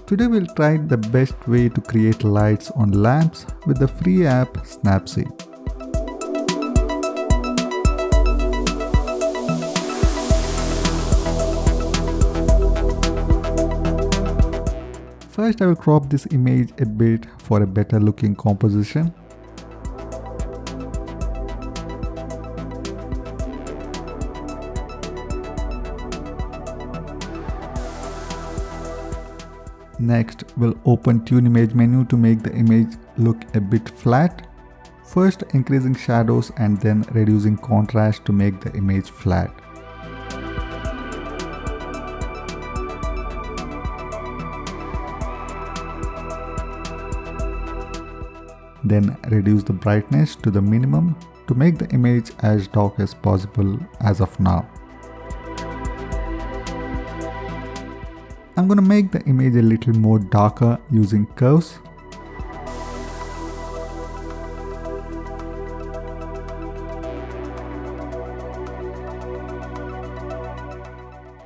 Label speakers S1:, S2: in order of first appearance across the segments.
S1: Today we'll try the best way to create lights on lamps with the free app Snapseed. First I will crop this image a bit for a better looking composition. Next, we'll open Tune Image menu to make the image look a bit flat. First increasing shadows and then reducing contrast to make the image flat. Then reduce the brightness to the minimum to make the image as dark as possible as of now. I'm going to make the image a little more darker using curves.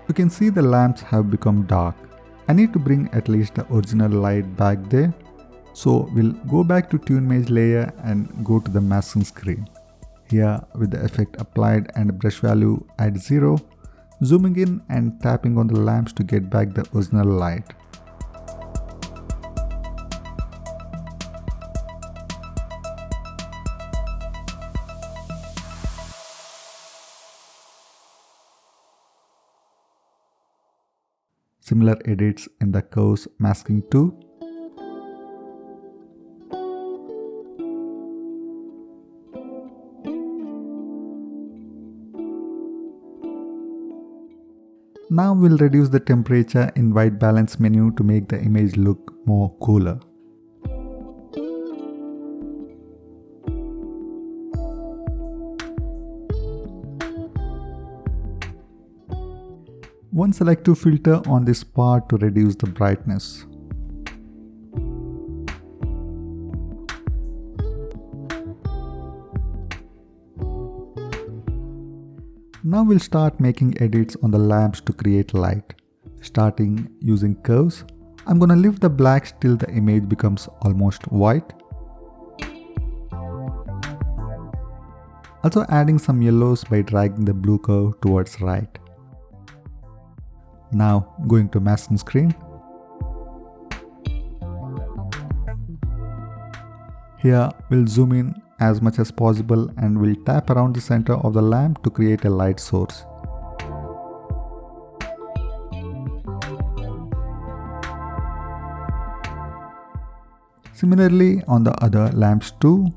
S1: You can see the lamps have become dark. I need to bring at least the original light back there. So we'll go back to Tune Image layer and go to the masking screen. Here with the effect applied and brush value at 0, zooming in and tapping on the lamps to get back the original light. Similar edits in the curves masking too. Now we'll reduce the temperature in white balance menu to make the image look more cooler. One selective filter on this part to reduce the brightness. Now we'll start making edits on the lamps to create light. Starting using curves, I'm gonna lift the blacks till the image becomes almost white. Also adding some yellows by dragging the blue curve towards right. Now going to masking screen. Here we'll zoom in as much as possible and we'll tap around the center of the lamp to create a light source. Similarly on the other lamps too.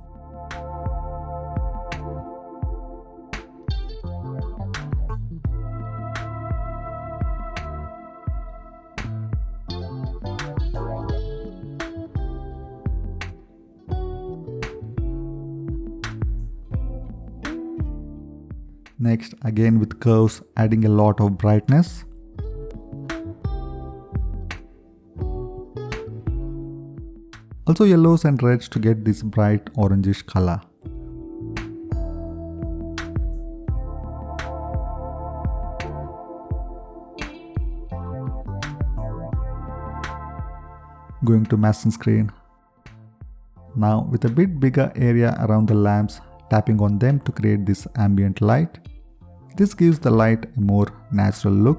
S1: Next, again with curves, adding a lot of brightness. Also yellows and reds to get this bright orangish color. Going to masking screen. Now with a bit bigger area around the lamps, tapping on them to create this ambient light. This gives the light a more natural look.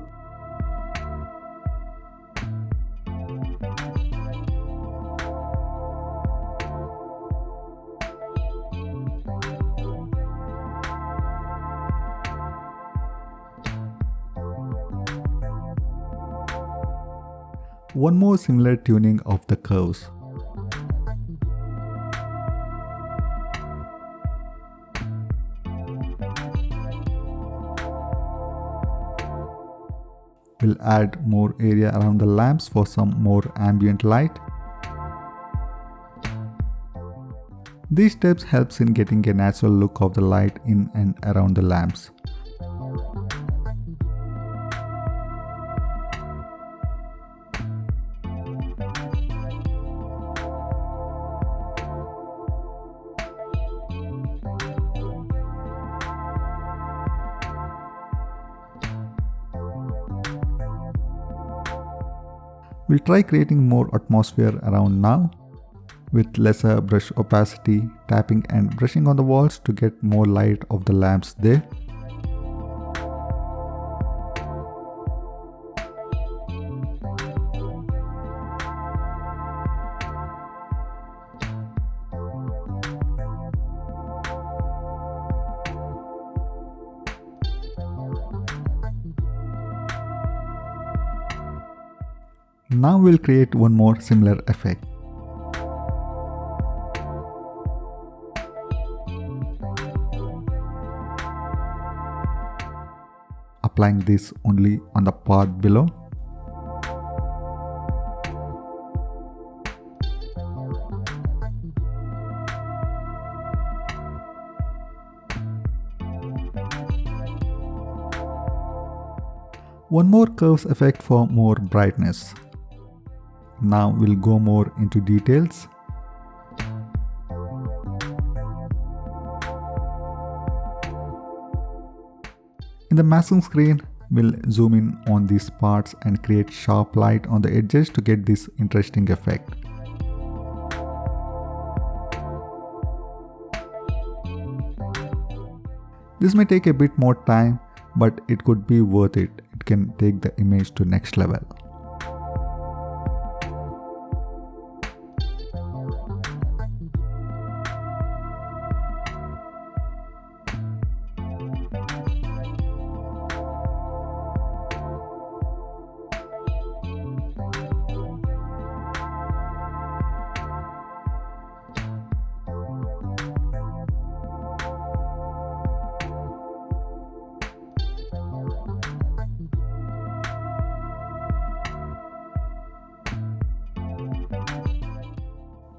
S1: One more similar tuning of the curves. We'll add more area around the lamps for some more ambient light. These steps helps in getting a natural look of the light in and around the lamps. We'll try creating more atmosphere around now with lesser brush opacity, tapping and brushing on the walls to get more light of the lamps there. Now we'll create one more similar effect. Applying this only on the part below. One more curves effect for more brightness. Now we'll go more into details. In the masking screen, we'll zoom in on these parts and create sharp light on the edges to get this interesting effect. This may take a bit more time, but it could be worth it. It can take the image to next level.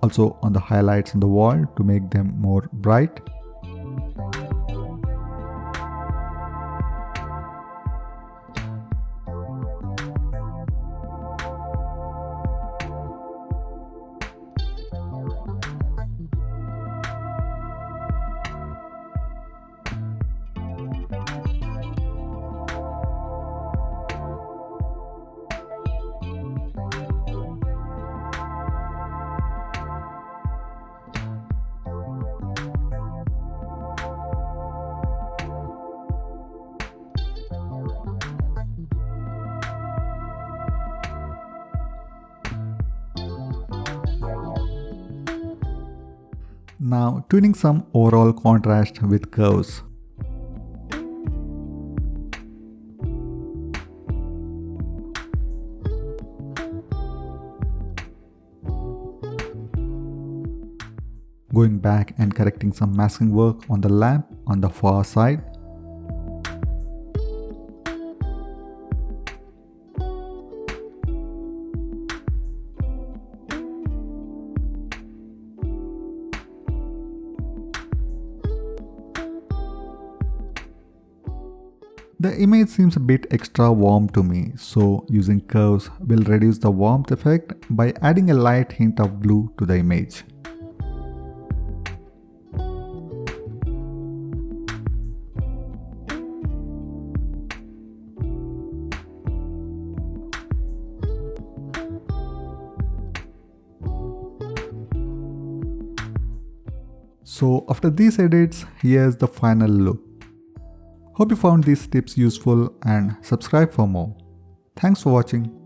S1: Also on the highlights on the wall to make them more bright. Now tuning some overall contrast with curves. Going back and correcting some masking work on the lamp on the far side. The image seems a bit extra warm to me, so using curves will reduce the warmth effect by adding a light hint of blue to the image. So after these edits, here's the final look. Hope you found these tips useful and subscribe for more. Thanks for watching.